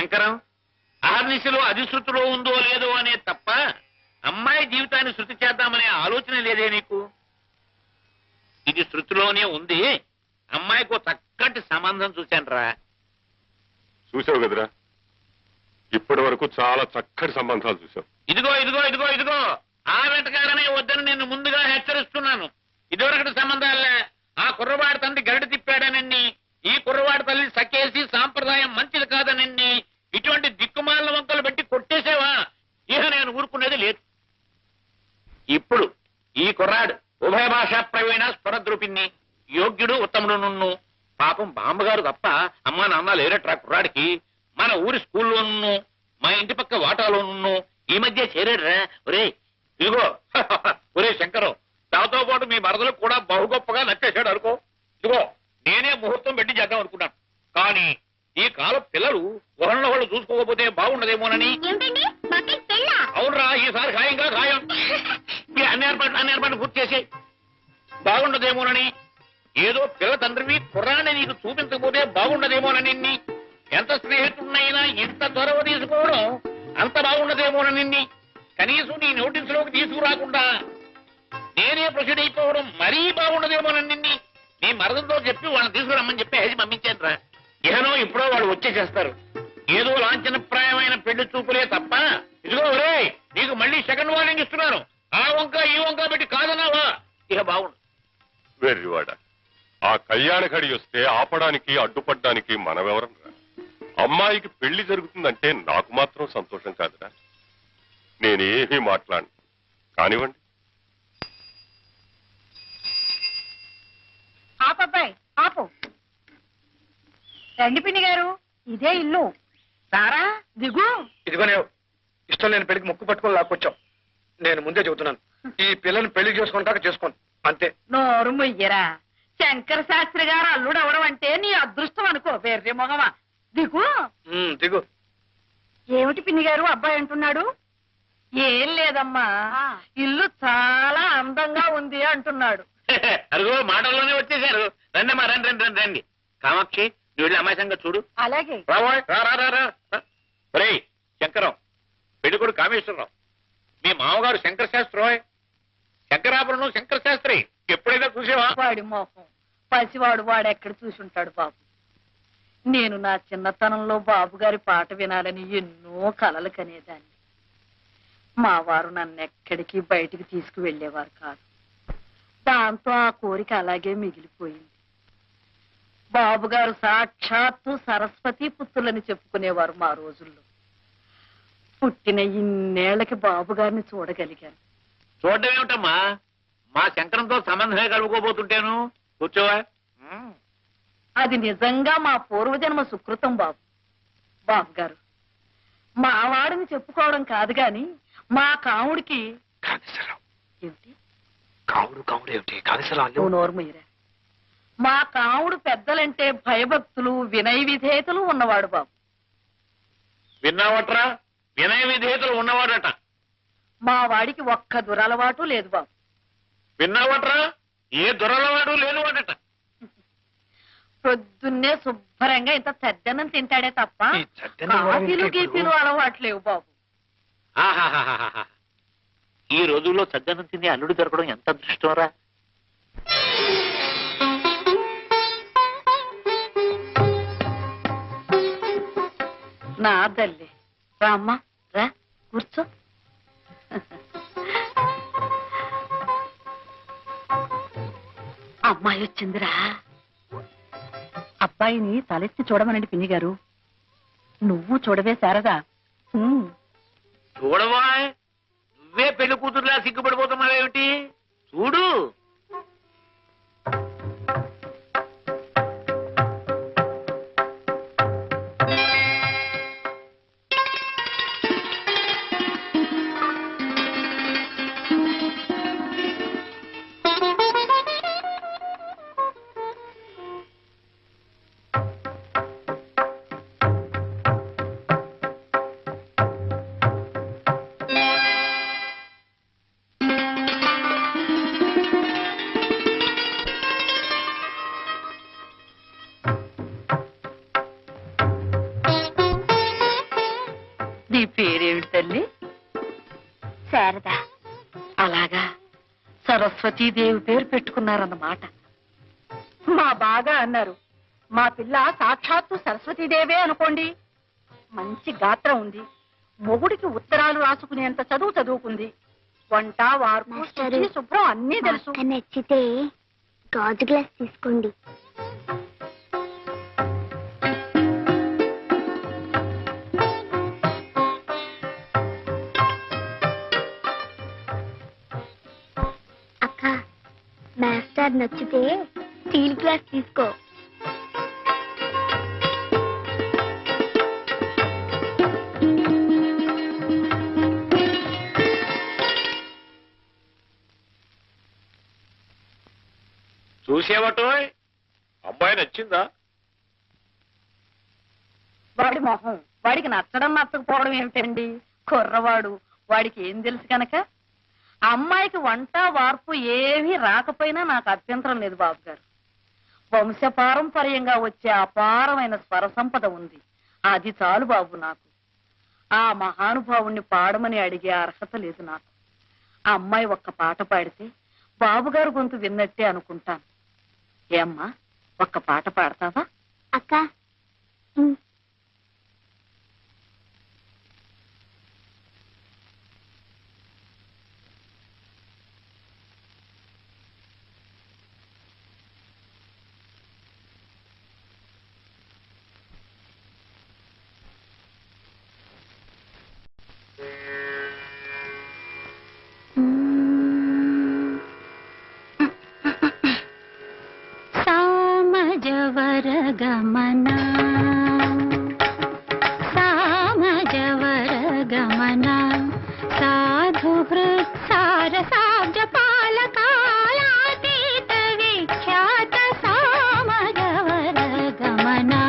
శంకరం, ఆర్నిశలో అధిశృతిలో ఉందో లేదో అనే తప్ప అమ్మాయి జీవితాన్ని శృతి చేద్దామనే ఆలోచన లేదే నీకు? ఇది శృతిలోనే ఉంది. అమ్మాయికి చక్కటి సంబంధం చూశానురా. చూసావు కదరా, ఇప్పటి వరకు చాలా చక్కటి సంబంధాలు చూసావు. ఇదిగో ఇదిగో ఇదిగో ఇదిగో ఆ వెంటకాడనే వద్దని నేను ముందుగా హెచ్చరిస్తున్నాను. ఇదివరకటి సంబంధాలే. ఆ కుర్రవాడి తండ్రి గరిట తిప్పాడనని, ఈ కుర్రవాడి తల్లి సకేసి సాంప్రదాయం మంచిది కాదనని ఇటువంటి దిక్కుమాల వంకలు పెట్టి కొట్టేసేవా ఇహ నేను ఊరుకునేది లేదు. ఇప్పుడు ఈ కుర్రాడు ఉభయ భాషా ప్రవీణ స్వరద్రూపిణి, యోగ్యుడు ఉత్తముడు నున్ను. పాపం బామ్మగారు తప్ప అమ్మా నాన్న లేరట్రా కుర్రాడికి. మన ఊరి స్కూల్లోను మా ఇంటి పక్క వాటాలోను ఈ మధ్య చేరాడురా. ఒరే ఇదిగో ఒరే శంకరం, దాంతో పాటు మీ మరదలు కూడా బహు గొప్పగా నచ్చేశాడు అనుకో. ఇదిగో నేనే ముహూర్తం పెట్టి చేద్దాం అనుకున్నాను. కానీ ఈ కాలం పిల్లలు ఒకళ్ళ వాళ్ళు చూసుకోకపోతే బాగుండదేమోనని. అవునరా, ఈసారి ఖాయంగా ఖాయం. అన్ని ఏర్పాట్లు పూర్తి చేసే బాగుండదేమోనని. ఏదో పిల్ల తండ్రివి కుర్రాన్ని నీకు చూపించకపోతే బాగుండదేమోనని. ఎంత స్నేహితుడినైనా ఇంత చొరవ తీసుకోవడం అంత బాగుండదేమోనని. కనీసం నీ నోటీసులోకి తీసుకురాకుండా నేనే ప్రొసీడ్ అయిపోవడం మరీ బాగుండదేమోనని నీ మరదలతో చెప్పి వాళ్ళని తీసుకురమ్మని చెప్పి హెసి పంపించాను రా. ఏనో ఇప్పుడో వాళ్ళు వచ్చేసేస్తారు. ఏదో లాంఛనప్రాయమైన పెళ్లి చూపులే తప్ప. ఇదిగో ఒరే, నీకు మళ్ళీ సెకండ్ వార్నింగ్ ఇస్తున్నాను. ఆ వంక ఈ వంక పెట్టి కాదన్నావా ఇక బాగుండు. వెర్రివాడ, ఆ కళ్యాణ గడి వస్తే ఆపడానికి అడ్డుపడ్డానికి మనమెవరం రా? అమ్మాయికి పెళ్లి జరుగుతుందంటే నాకు మాత్రం సంతోషం కాదురా. నేనేమీ మాట్లాడను. కానివ్వండి. ఆపబ్బాయి ఆపు. రండి పిన్ని గారు, ఇదే ఇల్లు. సారా దిగు. ఇదిగోనే ఇష్టం లేని పెళ్లికి ముక్కు పట్టుకొని లాక్కొచ్చాం. నేను ముందే చెబుతున్నాను, ఈ పిల్లని పెళ్లి చేసుకుంటాక చేసుకోండి అంతే. నోరు మొయ్యరా. శంకర శాస్త్రి గారు అల్లుడు అవడం అంటే నీ అదృష్టం అనుకో. వేర్రే మొగమా, దిగు. దిగు. ఏమిటి పిన్ని గారు అబ్బాయి అంటున్నాడు? ఏం లేదమ్మా, ఇల్లు చాలా అందంగా ఉంది అంటున్నాడు. అరుగో మాటల్లోనే వచ్చేసారు. రండమ్మా, రండి రండి రండి రండి. కామాక్షి, నువ్వు వెళ్ళి అమ్మాయి సంగతి చూడు. అలాగే. ఒరేయ్ శంకరం, పెళ్ళికొడు కామేశ్వరరావు, మీ మామగారు శంకర శాస్త్రి. శంకరాభరణం శంకర శాస్త్రి ఎప్పుడైనా చూసేవా? వాడి మోహం పసివాడు, వాడెక్కడ చూసుంటాడు బాబు. నేను నా చిన్నతనంలో బాబు గారి పాట వినాలని ఎన్నో కలలు కనేదాన్ని. మా వారు నన్నెక్కడికి బయటికి తీసుకువెళ్లేవారు కాదు. దాంతో ఆ కోరిక అలాగే మిగిలిపోయింది. బాబుగారు సాక్షాత్తు సరస్వతి పుత్రులని చెప్పుకునేవారు మా రోజుల్లో. పుట్టిన ఇన్నేళ్లకి బాబుగారిని చూడగలిగాను. చూడడం ఏమిటమ్మా, మా శంకరంతో సంబంధమే కలుపుకోబోతుంటాను. కూర్చోవా. అది నిజంగా మా పూర్వజన్మ సుకృతం బాబు. బాబుగారు మా వాడిని చెప్పుకోవడం కాదు గాని మా కాముడికి. ఏమిటి నోర్మయ్యరా? మా కాముడు పెద్దలంటే భయభక్తులు వినయ విధేయతలు ఉన్నవాడు బాబు. విన్నావట్రా? వినయ విధేయతలు ఉన్నవాడట. మా వాడికి ఒక్క దురలవాటు లేదు బాబు. విన్నావట్రా? ఏ దురలవాడు లేనివాడట. పొద్దున్నే శుభ్రంగా ఇంత చెద్దన్నం తింటాడే తప్ప కాఫీలు గీపీలు అలవాట్లేవు బాబు. ఆహాహాహా, ఈ రోజుల్లో సజ్జనం తిని అల్లుడు దొరకడం ఎంత అదృష్టంరా. నా తల్లి రామ్మా, రా కూర్చో. అమ్మాయి వచ్చిందిరా. అబ్బాయిని తలెత్తి చూడమనండి పిన్ని గారు. నువ్వు చూడవే శారదా. చూడవా, నువ్వే పెళ్లి కూతురులా సిగ్గుపడిపోతున్నావేమిటి? చూడు. పేరేమిటి తల్లి? శారద. అలాగా, సరస్వతీదేవి పేరు పెట్టుకున్నారన్నమాట. మా బాగా అన్నారు. మా పిల్ల సాక్షాత్తు సరస్వతీదేవే అనుకోండి. మంచి గాత్రం ఉంది, మొగుడికి ఉత్తరాలు రాసుకునేంత చదువు చదువుకుంది, వంట వార్పు మాస్టారు, శుచి, శుభ్రం అన్నీ తెలుసు. అక్క నచ్చితే గాజు గ్లాస్ తీసుకోండి. అక్క, మాస్టర్ నచ్చితే స్టీల్ గ్లాస్ తీసుకో. చూసేవటో అమ్మాయి నచ్చిందా? వాడి మొహం, వాడికి నచ్చడం నచ్చకపోవడం ఏమిటండి? కుర్రవాడు, వాడికి ఏం తెలుసు కనుక. ఆ అమ్మాయికి వంట వార్పు ఏమీ రాకపోయినా నాకు అభ్యంతరం లేదు బాబు గారు. వంశపారంపర్యంగా వచ్చే అపారమైన స్వర సంపద ఉంది, అది చాలు బాబు నాకు. ఆ మహానుభావుణ్ణి పాడమని అడిగే అర్హత లేదు నాకు. ఆ అమ్మాయి ఒక్క పాట పాడితే బాబుగారు గొంతు విన్నట్టే అనుకుంటాను. ఏమ్మా, ఒక్క పాట పాడతావా? అక్క, సామజవర గమనా, సామజవర గమనా, సాధు హృత్ సారసాబ్జ పాలకాలాతీత విఖ్యాత సామజవర గమనా,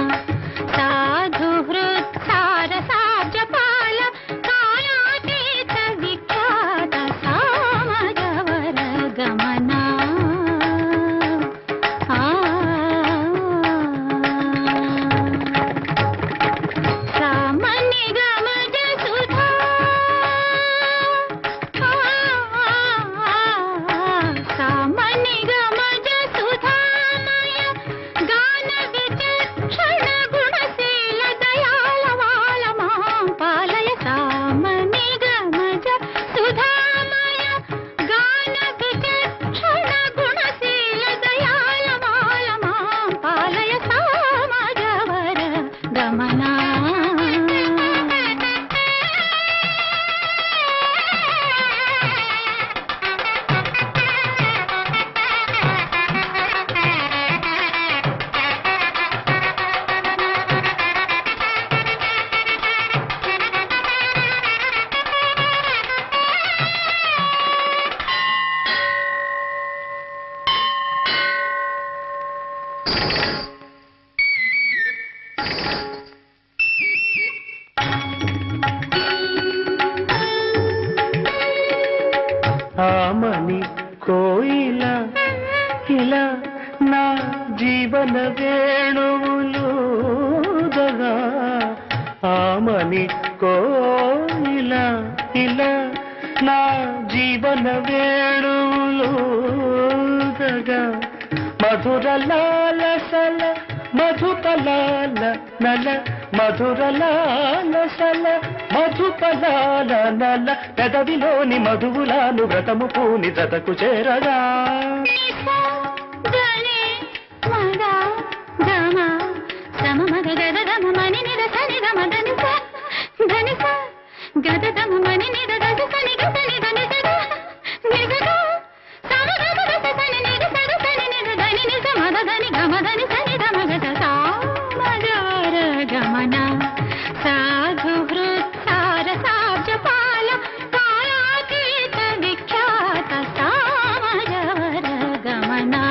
సాధు హృత్ సారసాబ్జ పాలకాలాతీత విఖ్యాత సామజవర గమనా. ఆమని కోయిల ఇలా నా జీవన వేణువులుదగా, ఆమని కోయిల ఇలా నా జీవన వేణువులుదగా, మధుర లాలసల మధుపలాల నల, మధుర లాలసల మధుపలాల నల, పెదవిలోని మధువులాను వ్రతము పూని జతకు చేరగా. సాధు హృత్ సారసాబ్జ పాల కాలాతీత విఖ్యాత సామజవర గమనా.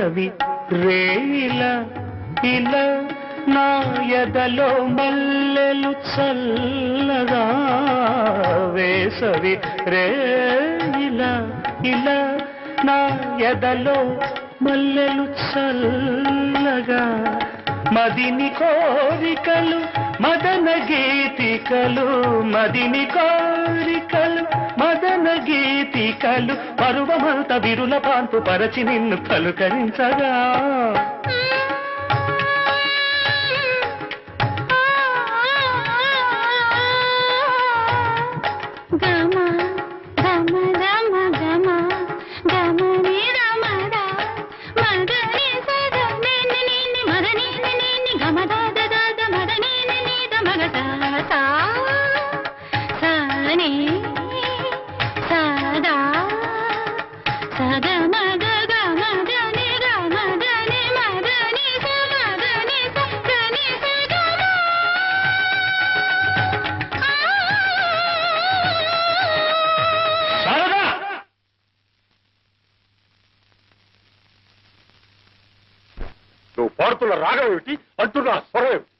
వేసవి రేయిల ఇలా నా ఎదలో మల్లెలు చల్లగా వేసవి రేయిల ఇలా నా ఎదలో మల్లెలు చల్లగా మదిని కోరికలు మదన గీతికలు మదిని కోరికలు మదన గీతికలు పరువమంత విరుల పాంపు పరచి నిన్ను పలుకరించగా నువ్వు పాడుతున్న రాగం ఏమిటి అంటున్న స్వరం ఏమిటి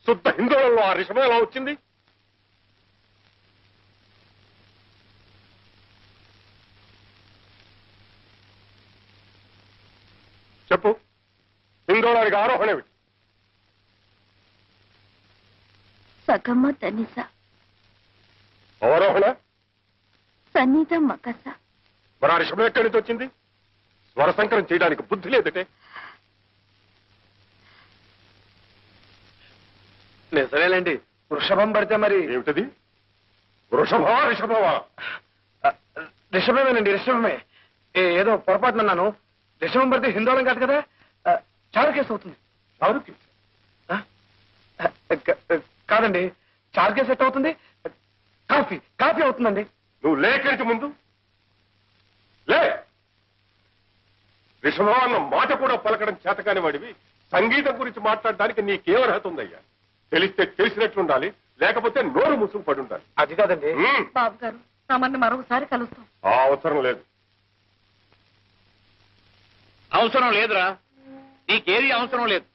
శుద్ధ హిందువులలో ఆ రిషభం ఎలా వచ్చింది చెప్పు హిందోళానికి ఆరోహణ ఏమిటి సగమ్మ తనిస అవరోహణ సన్నిధ మకస మరి ఆ రిషభం ఎక్కడి నుంచి వచ్చింది స్వర సంకరం చేయడానికి బుద్ధి లేదటే నిజమేలేండి వృషభం పడితే మరి ఏమిటది వృషభమా రిషభమా రిషభమేనండి రిషభమే ఏదో పొరపాటునన్నాను రిషభం పడితే హిందోళం కాదు కదా చారుకేసు అవుతుంది చారుకేసు కాదండి చారుకేసు ఎట్ అవుతుంది కాఫీ కాఫీ అవుతుందండి నువ్వు లేఖరికి ముందు లే రిషభం అన్న మాట కూడా పలకడం చేతకాని వాడివి సంగీతం గురించి మాట్లాడడానికి నీకేమర్హత ఉందయ్యా తెలిస్తే తెలిసినట్లుండాలి లేకపోతే నోరు ముసుగు పడి ఉండాలి అది కాదండి బాబు గారు తమన్ని మరొకసారి కలుస్తాం ఆ అవసరం లేదు అవసరం లేదురా నీకేది అవసరం లేదు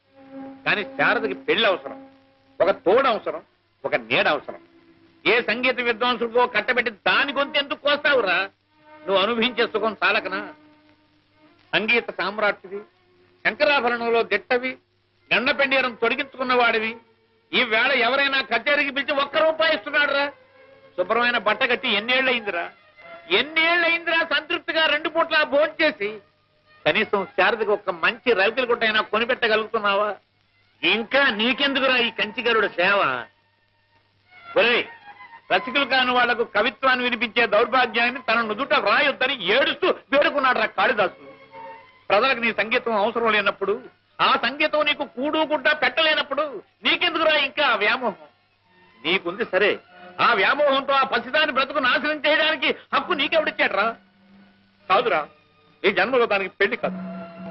కానీ శారదకి పెళ్లి అవసరం ఒక తోడు అవసరం ఒక నీడ అవసరం ఏ సంగీత విద్వాంసుడికో కట్టబెట్టి దాని గొంతు ఎందుకు కోస్తావురా నువ్వు అనుభవించే సుఖం చాలకనా సంగీత సామ్రాట్టివి శంకరాభరణంలో దిట్టవి గండపెండీరం తొడిగించుకున్న వాడివి ఈ వేళ ఎవరైనా కచేరికి పిలిచి ₹1 ఇస్తున్నాడు రా శుభ్రమైన బట్ట కట్టి ఎన్నేళ్లయిందిరా సంతృప్తిగా 2 పూట్ల భోంచేసి కనీసం శారదకి ఒక మంచి రవికలు గుట్టైనా కొనిపెట్టగలుగుతున్నావా ఇంకా నీకెందుకురా ఈ కంచిగరుడు సేవ ఒరే రసికులు కాని వాళ్లకు కవిత్వాన్ని వినిపించే దౌర్భాగ్యాన్ని తన నుదుట రాయొద్దని ఏడుస్తూ వేడుకున్నాడు రా కాళిదాసు ప్రజలకు నీ సంగీతం అవసరం లేనప్పుడు ఆ సంగీతం నీకు కూడు గుడ్డ పెట్టలేనప్పుడు నీకెందుకురా ఇంకా ఆ వ్యామోహం నీకుంది సరే ఆ వ్యామోహంతో ఆ పసిదాన్ని బ్రతుకు నాశనం చేయడానికి హక్కు నీకెవడిచ్చాడ్రా కాదురా ఈ జన్మలో దానికి పెళ్లి కాదు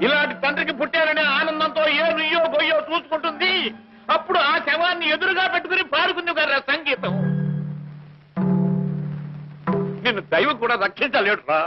ఇలాంటి తండ్రికి పుట్టారనే ఆనందంతో ఏ నుయ్యో గొయ్యో చూసుకుంటుంది అప్పుడు ఆ శవాన్ని ఎదురుగా పెట్టుకుని పాడుకుంది కదా సంగీతం నిన్ను దైవం కూడా రక్షించలేడురా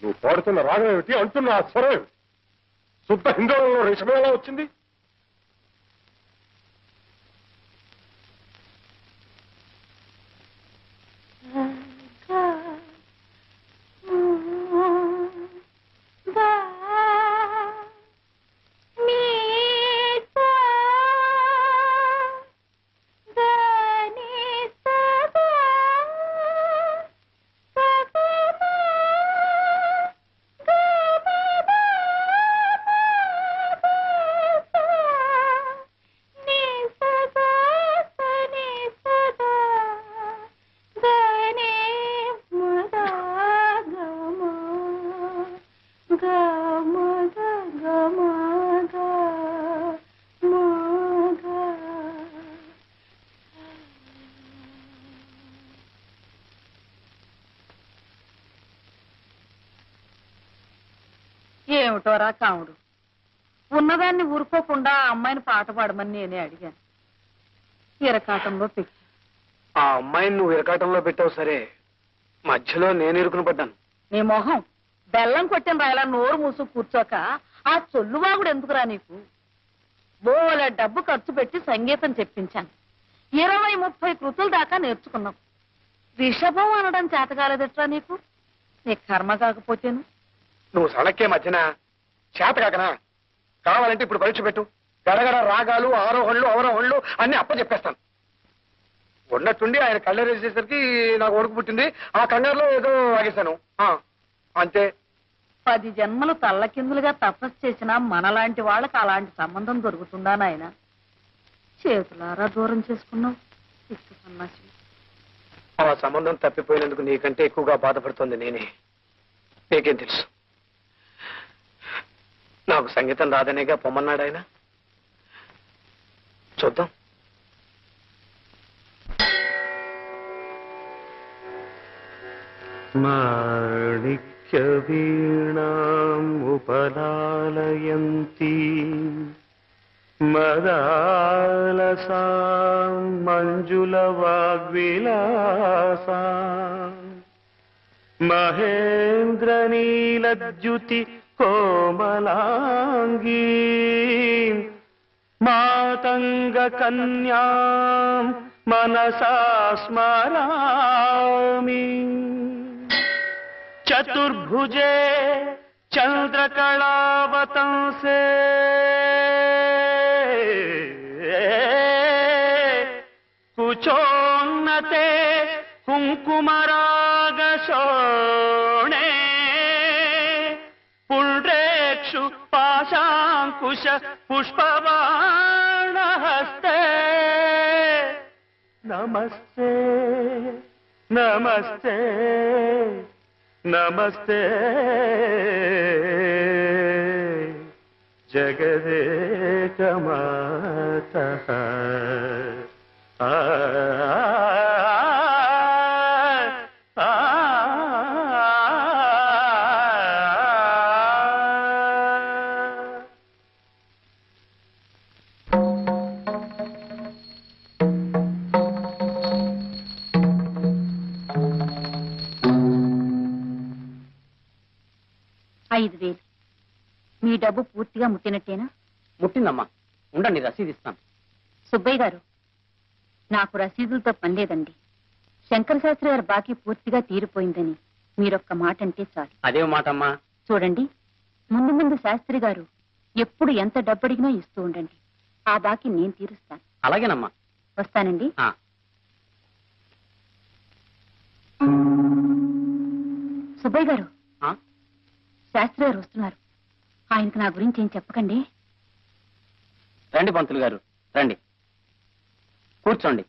నువ్వు పాడుతున్న రాగం ఏమిటి, అంటున్న ఆ స్వరం ఏమిటి? శుద్ధ హిందోళంలో రేషమే ఎలా వచ్చింది? ఏమిటోరా కాముడు, ఉన్నదాన్ని ఊరుకోకుండా ఆ అమ్మాయిని పాట పాడమని నేనే అడిగాను. ఇరకాటంలో పెట్టి ఆ అమ్మాయిని నువ్వు ఇరకాటంలో పెట్టావు సరే, మధ్యలో నేను ఇరుకుని పడ్డాను. నీ మొహం బెల్లం కొట్టిన రాయలా నోరు మూసు కూర్చోక ఆ చొల్లువాగుడు ఎందుకురా నీకు? బోల డబ్బు ఖర్చు పెట్టి సంగీతం చెప్పించాను. 20-30 కృతుల దాకా నేర్చుకున్నాం. రిషభం అనడం చేతగాలేదట్రా నీకు? నీ కర్మ కాకపోతేను. నువ్వు సడక్కే మధ్యన చేత కాకనా? కావాలంటే ఇప్పుడు పరీక్ష పెట్టు. గడగడ రాగాలు, ఆరోహణలు, అవరోహణలు అన్ని అప్పచెప్పేస్తాను. ఉన్నట్టుండి ఆయన కళ్ళరేసేసరికి నాకు వణుకు పుట్టింది. ఆ కంగారులో ఏదో ఆగేశాను, అంతే. 10 జన్మలు తల్లకిందులుగా తపస్సు చేసినా మనలాంటి వాళ్ళకి అలాంటి సంబంధం దొరుకుతుందా నాయన? చేతులారా దూరం చేసుకున్నావు. ఇచ్చు సన్నాసి. ఆ సంబంధం తప్పిపోయినందుకు నీకంటే ఎక్కువగా బాధపడుతోంది నేనే. నీకేం తెలుసు? నాకు సంగీతం రాదనేగా పొమ్మన్నాడు ఆయన. చూద్దాం. మాణిక్య వీణాం ఉపలాలయంతి మదాలసాం మంజుల వాగ్విలాసాం మహేంద్రనీలద్యుతి కోమలాంగీ మాతంగ కన్యాం మనసా స్మరామి చతుర్భుజే చంద్రకళావతంసే కుచోన్నతే కుంకుమరాగశోణే పుండ్రేక్షు పాశాంకుశ పుష్పబాణహస్తే నమస్తే నమస్తే నమస్తే జగదేకమాతః మీ డబ్బు పూర్తిగా ముట్టినట్టేనా? ముట్టిందమ్మా, ఉండండి రసీదు ఇస్తాను. సుబ్బయ్య గారు, నాకు రసీదులతో పని లేదండి. శంకర శాస్త్రి గారి బాకీ పూర్తిగా తీరిపోయిందని మీరొక్క మాట అంటే చాలు. అదే మాటమ్మా. చూడండి, ముందు ముందు శాస్త్రి గారు ఎప్పుడు ఎంత డబ్బు అడిగినా ఇస్తూ ఉండండి. ఆ బాకీ నేను తీరుస్తాను. అలాగేనమ్మా. వస్తానండి. సుబ్బయ్య గారు, శాస్త్రి గారు వస్తున్నారు. ఆయనకు నా గురించి ఏం చెప్పకండి. రండి పంతులు గారు, రండి, కూర్చోండి.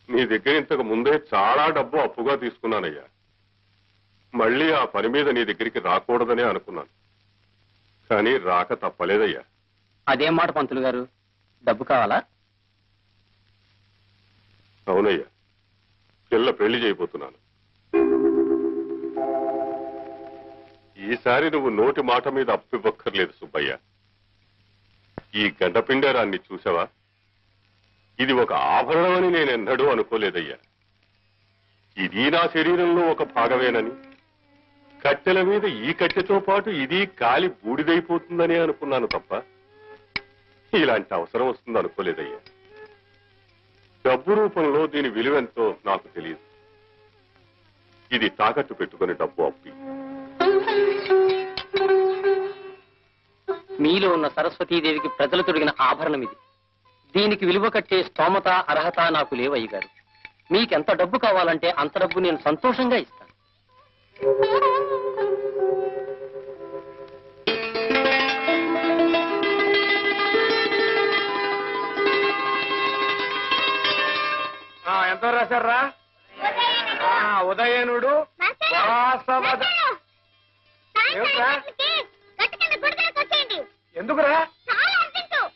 నీ దగ్గర ఇంతకు ముందే చాలా డబ్బు అప్పుగా తీసుకున్నానయ్యా. మళ్ళీ ఆ పని మీద నీ దగ్గరికి రాకూడదనే అనుకున్నాను, కానీ రాక తప్పలేదయ్యా. అదేం మాట పంతులు గారు, డబ్బు కావాలా? అవునయ్యా, పిల్ల పెళ్లి చేయబోతున్నాను. ఈసారి నువ్వు నోటి మాట మీద అప్పు ఇవ్వక్కర్లేదు సుబ్బయ్య. ఈ గడ్డపిండారాన్ని చూసావా? ఇది ఒక ఆభరణం అని నేనెన్నడూ అనుకోలేదయ్యా. ఇది నా శరీరంలో ఒక భాగమేనని, కట్టెల మీద ఈ కట్టెతో పాటు ఇది కాలి బూడిదైపోతుందని అనుకున్నాను తప్ప ఇలాంటి అవసరం వస్తుంది అనుకోలేదయ్యా. డబ్బు రూపంలో దీని విలువెంతో నాకు తెలియదు. ఇది తాకట్టు పెట్టుకుని డబ్బు అప్పి. మీలో ఉన్న సరస్వతీదేవికి ప్రజలు తొడిగిన ఆభరణం ఇది. దీనికి విలువ కట్టే స్తోమత అర్హత నాకు లేవయ్య గారు. మీకెంత డబ్బు కావాలంటే అంత డబ్బు నేను సంతోషంగా ఇస్తాను. ఎంతో రాశారా? ఉదయనుడు వాసవద. ఏమిట్రా? ఎందుకురా? సాయంత్రం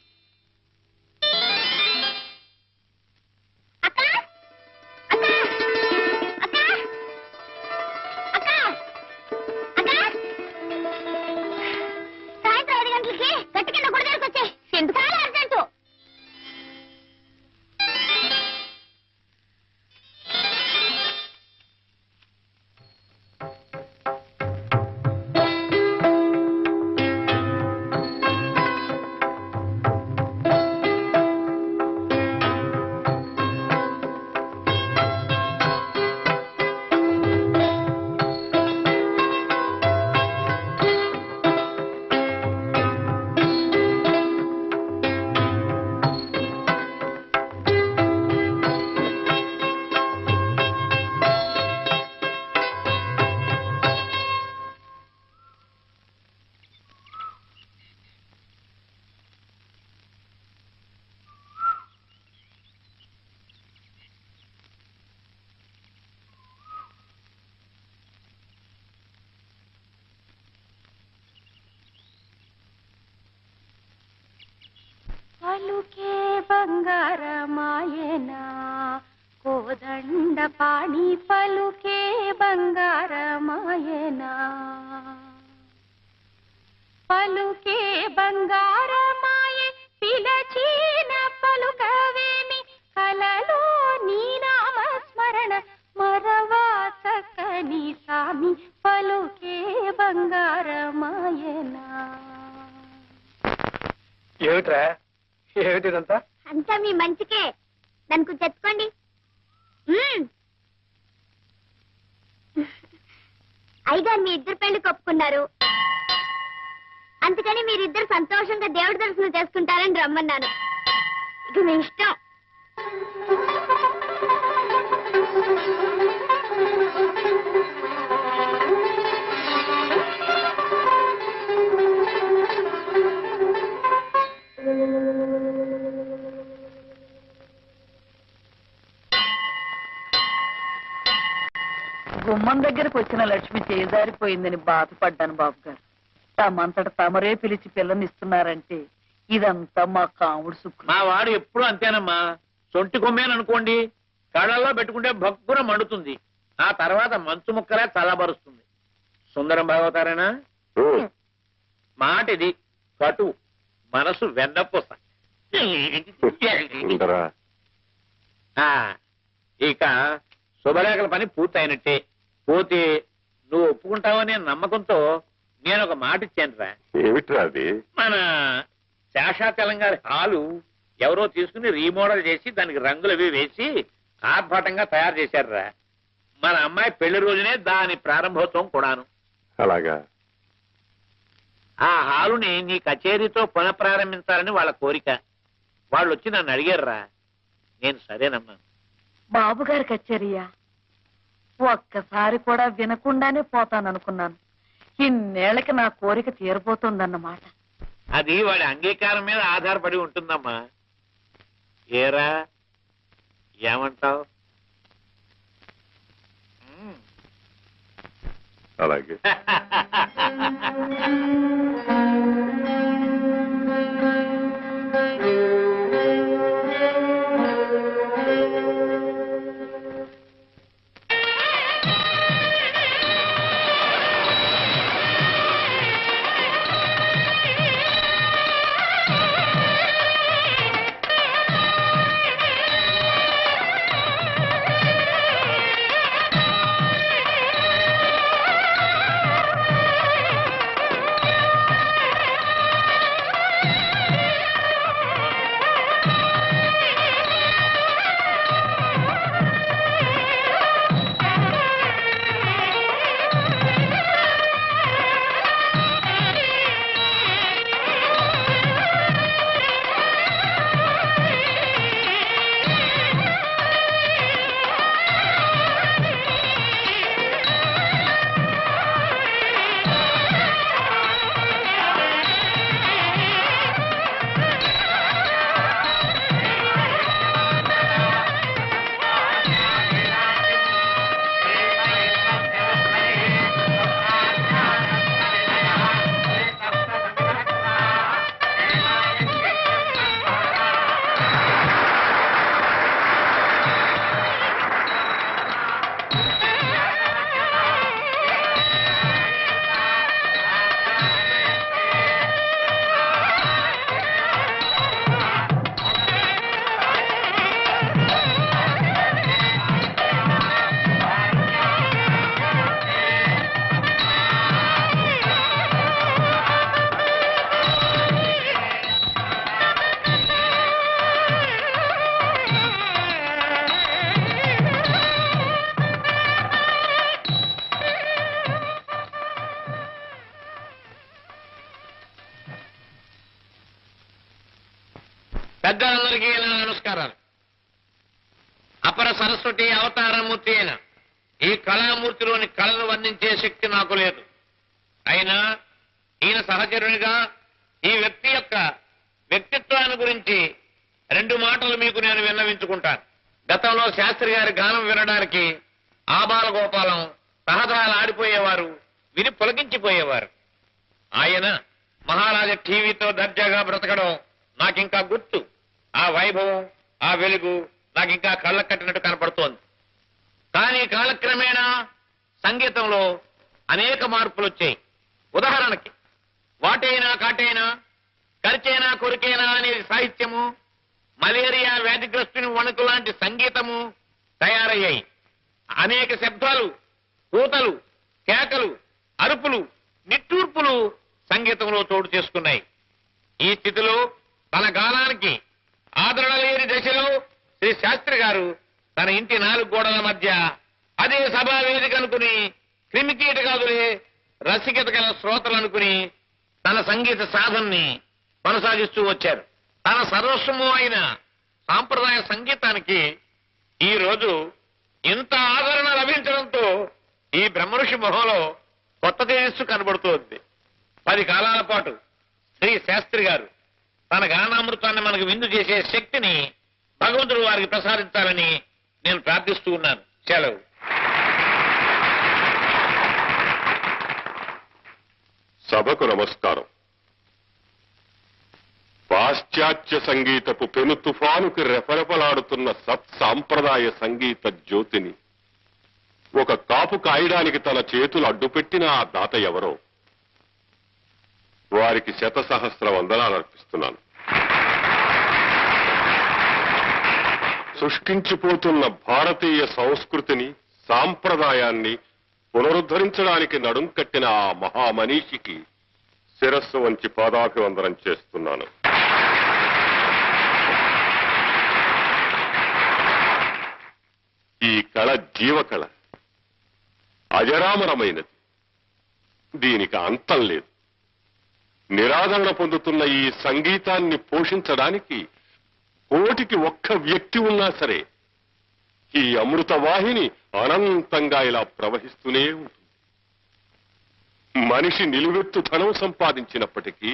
5 గంటలకి గట్టి కింద గుడికి వచ్చే ఎందుకు అర్జెంటు. పలుకే బంగారమాయనా కోదండ పాణి పలుకే బంగారమాయనా పలుకే బంగారమాయే పిలచీన పలుకవేమి కలలో నీ నామ స్మరణ మరవా చక్కని సామి పలుకే బంగారమాయనా. ఏమిట్రా? ఏమిటిదంతా? అంతా మీ మంచికే, దానికి చెప్పుకోండి. అయ్యగారు మీ ఇద్దరు పెళ్లి కొప్పుకున్నారు, అందుకని మీరిద్దరు సంతోషంగా దేవుడి దర్శనం చేసుకుంటారని రమ్మన్నాను. ఇక మీ ఇష్టం. గుమ్మం దగ్గరకు వచ్చిన లక్ష్మి చేజారిపోయిందని బాధపడ్డాను బాబు గారు. తమంతట తమరే పిలిచి పిల్లనిస్తున్నారంటే ఇదంతా మా కాముడు సుఖం. మా వాడు ఎప్పుడు అంతేనమ్మా. సొంటి కొమ్మేననుకోండి, కళ్ళల్లో పెట్టుకుంటే భక్కున మండుతుంది, ఆ తర్వాత మంచు ముక్కలే చల్లబరుస్తుంది. సుందరం బాగవుతారేనా? మాట ఇది కటు, మనసు వెన్నపూస. ఇక శుభలేఖల పని పూర్తయినట్టే. పోతే నువ్వు ఒప్పుకుంటావనే నమ్మకంతో నేను ఒక మాట ఇచ్చానురా. ఏమిట్రా అది? మన శేషాచలం గారి హాలు ఎవరో తీసుకుని రీమోడల్ చేసి దానికి రంగులవి వేసి ఆర్భాటంగా తయారు చేశారురా. మన అమ్మాయి పెళ్లి రోజునే దాని ప్రారంభోత్సవం కూడాను. అలాగా? ఆ హాలుని నీ కచేరీతో పునఃప్రారంభించాలని వాళ్ళ కోరిక. వాళ్ళు వచ్చి నన్ను అడిగారురా. నేను సరేనమ్మా. బాబు గారి కచేరియా? ఒక్కసారి కూడా వినకుండానే పోతాననుకున్నాను. ఇన్నేళ్లకి నా కోరిక తీరబోతోందన్నమాట. అది వాడి అంగీకారం మీద ఆధారపడి ఉంటుందమ్మా. ఏరా ఏమంటావు? అలాగే. పెద్దలందరికీ నా నమస్కారాలు. అపర సరస్వతి అవతారమూర్తి అయిన ఈ కళామూర్తిలోని కళను వర్ణించే శక్తి నాకు లేదు. అయినా ఈయన సహచరునిగా ఈ వ్యక్తి యొక్క వ్యక్తిత్వాన్ని గురించి 2 మాటలు మీకు నేను విన్నవించుకుంటాను. గతంలో శాస్త్రి గారి గానం వినడానికి ఆబాల గోపాలం తహతహాలు ఆడిపోయేవారు, విని పులకించిపోయేవారు. ఆయన మహారాజా టీవీతో దర్జాగా బ్రతకడం నాకింకా గుర్తు. ఆ వైభవం, ఆ వెలుగు నాకింకా కళ్ళ కట్టినట్టు కనపడుతోంది. కానీ కాలక్రమేణా సంగీతంలో అనేక మార్పులు వచ్చాయి. ఉదాహరణకి వాటైనా కాటైనా, కరిచైనా కొరికైనా అనేది సాహిత్యము, మలేరియా వ్యాధిగ్రస్తుని వణుకు లాంటి సంగీతము తయారయ్యాయి. అనేక శబ్దాలు, కూతలు, కేకలు, అరుపులు, నిట్టూర్పులు సంగీతంలో చోటు చేసుకున్నాయి. ఈ స్థితిలో తన గానానికి ఆదరణ లేని దశలో శ్రీ శాస్త్రి గారు తన ఇంటి 4 గోడల మధ్య అదే సభా వేదిక అనుకుని, క్రిమికీటకాదులే రసికత గల శ్రోతలు అనుకుని తన సంగీత సాధనని కొనసాగిస్తూ వచ్చారు. తన సర్వస్వము అయిన సాంప్రదాయ సంగీతానికి ఈ రోజు ఇంత ఆదరణ లభించడంతో ఈ బ్రహ్మఋషి మొహంలో కొత్త తేజస్సు కనబడుతోంది. 10 కాలాల పాటు శ్రీ శాస్త్రి గారు తన గానామృతాన్ని మనకు విందు చేసే శక్తిని భగవంతుడు వారికి ప్రసాదించాలని నేను ప్రార్థిస్తూ ఉన్నాను. సెలవు. సభకు నమస్కారం. పాశ్చాత్య సంగీతపు పెను తుఫానుకి రెపరెపలాడుతున్న సత్సాంప్రదాయ సంగీత జ్యోతిని ఒక కాపు కాయడానికి తన చేతులు అడ్డుపెట్టిన ఆ దాత ఎవరో వారికి 100,000 వందనాలు అర్పిస్తున్నాను. సృష్టించిపోతున్న భారతీయ సంస్కృతిని, సాంప్రదాయాన్ని పునరుద్ధరించడానికి నడుం కట్టిన ఆ మహామనీషికి శిరస్సు వంచి పాదాభివందనం చేస్తున్నాను. ఈ కళ జీవకళ, అజరామరమైనది. దీనికి అంతం లేదు. నిరాదరణ పొందుతున్న ఈ సంగీతాన్ని పోషించడానికి కోటికి ఒక్క వ్యక్తి ఉన్నా సరే ఈ అమృత వాహిని అనంతంగా ఇలా ప్రవహిస్తూనే ఉంటుంది. మనిషి నిలువెత్తు ధనం సంపాదించినప్పటికీ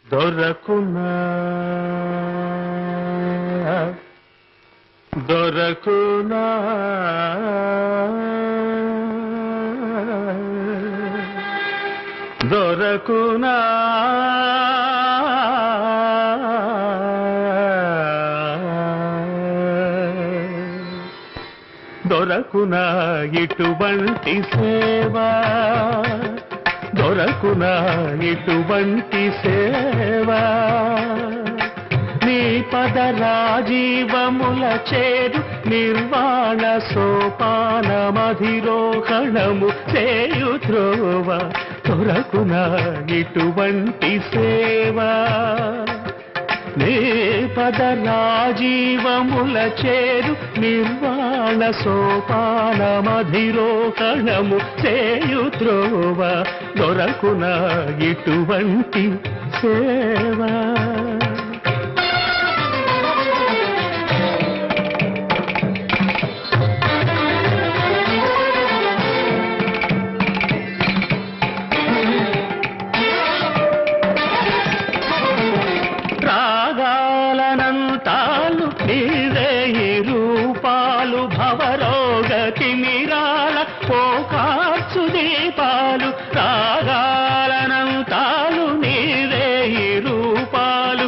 దొరకునా దొరకునా దొరకునా దొరకునా ఇటువంటి సేవా, దొరకునా ఇటువంటి సేవా, నీ పద రాజీవముల చేరు నిర్వాణ సోపానమధిరోహణము చేయు త్రోవ, దొరకునా ఇటువంటి సేవా, నీ పద రాజీవముల చేరు నిర్వాణ సోపానమధిరోహణము చేయు త్రోవ, దొరకునా ఇటువంటి సేవా. రాగాలనంతాలు నీవే ఈ రూపాలు, భవరోగతి నిరాల పోకార్చు దీపాలు, రాగాలనంతాలు నీవే ఈ రూపాలు,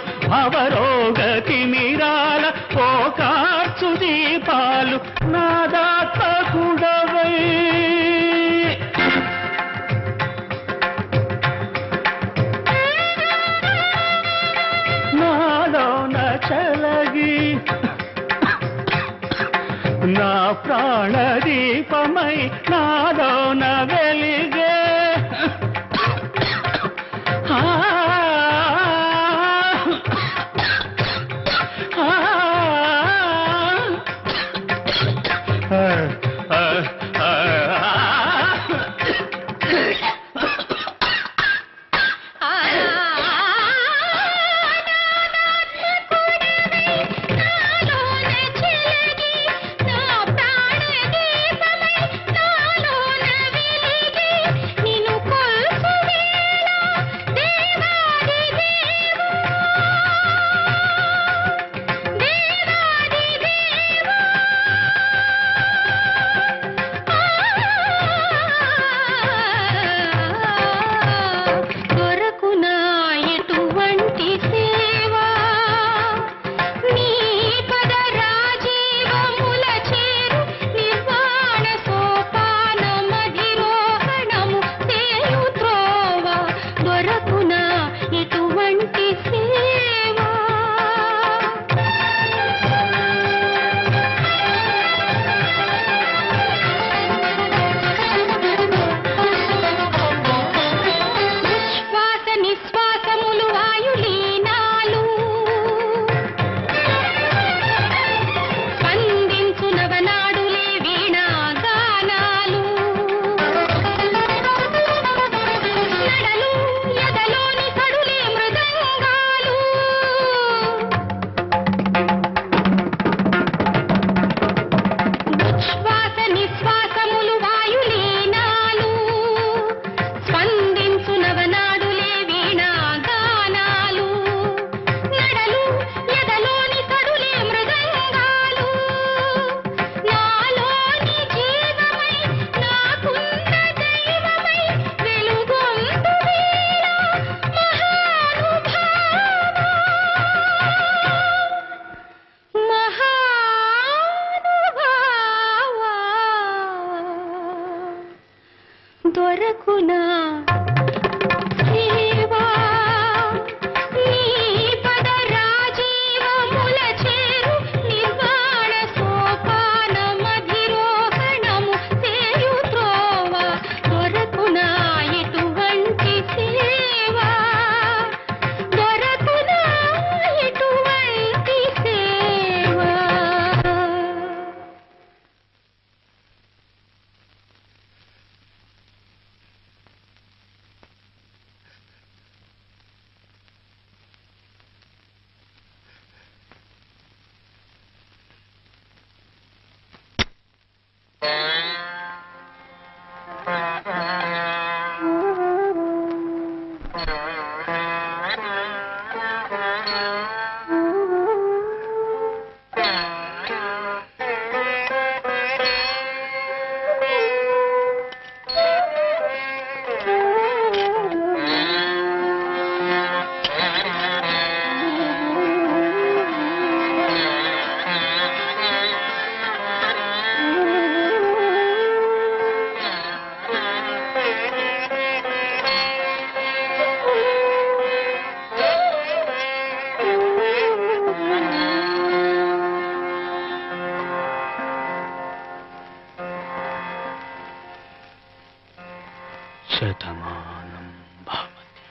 శతమానం భవతి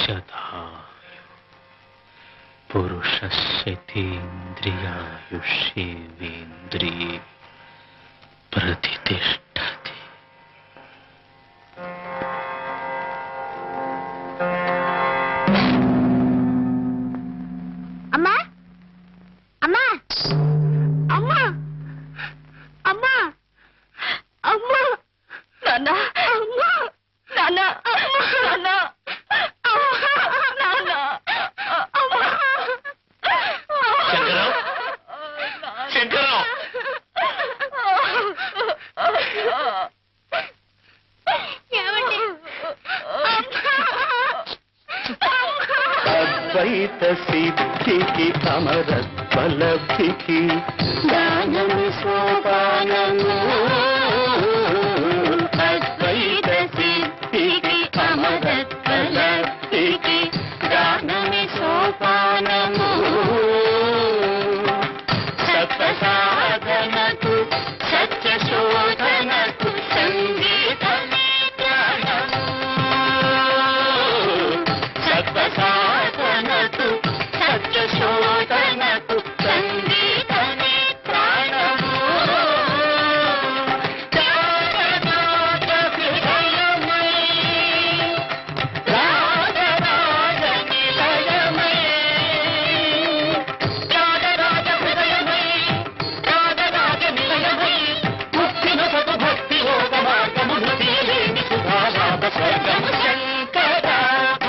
శతాయు పురుషస్యేంద్రియాయుష్యేంద్రియే ప్రతిష్టతి. అమ్మా అమ్మా అమ్మా అమ్మా అమ్మా నాన్న అమ్మా నాన్న నాన్న నాన్న శంకరం శంకరం ఏమండి అద్వైత సిద్ధికి అమరత్వలబ్ధికి జ్ఞానము సోపానము. అద్వైత సిద్ధికి అమరత్వలబ్ధికి జ్ఞానము సోపానము. సత్య సాధనకు సత్య శోధనకు సంగీతమే జ్ఞానము. సత్య సాధనకు సత్య శోధనకు సంగీతమే ప్రాణము. త్యాగరాజ హృదయమై రాజరాజ నిలయమై. త్యాగరాజ హృదయమై రాజరాజ నిలయమై. ముక్తినొసగు భక్తి యోగ మార్గమును తీరేని సుధాలాభ స్వర్గము శంకరాభరణము.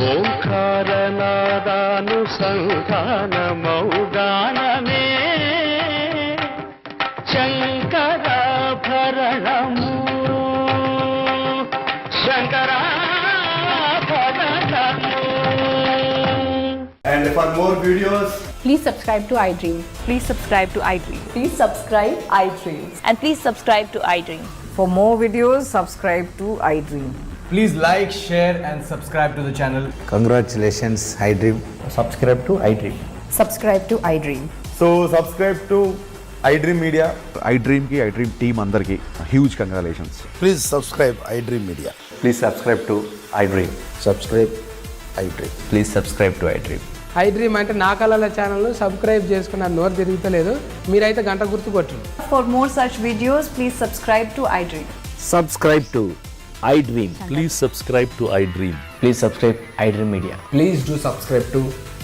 ఓంకారనాదానుసంధానమౌగానమే శంకరాభరణము. శంకరాభరణము. And for more videos, Please subscribe to iDream. Please subscribe to iDream. Please subscribe iDream. And please subscribe to iDream. For more videos, subscribe to iDream. please like, share and subscribe to the channel. Congratulations, iDream. Subscribe to iDream. Subscribe to iDream. So subscribe to iDream Media. iDream ki iDream team andarki huge congratulations. Please subscribe iDream Media. Please subscribe to iDream. Subscribe iDream. Please subscribe to iDream. iDream అంటే నా కళల channel subscribe చేసుకున్న నోరు తిరుగుతలేదు, మీరైతే గంట గుర్తు కొట్టండి. For more such videos, please subscribe to iDream. Subscribe to iDream. Please subscribe to iDream. Please subscribe iDream Media. Please do subscribe to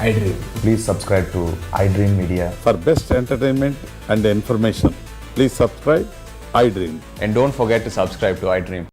iDream. Please subscribe to iDream Media. For best entertainment and information, please subscribe iDream. And don't forget to subscribe to iDream.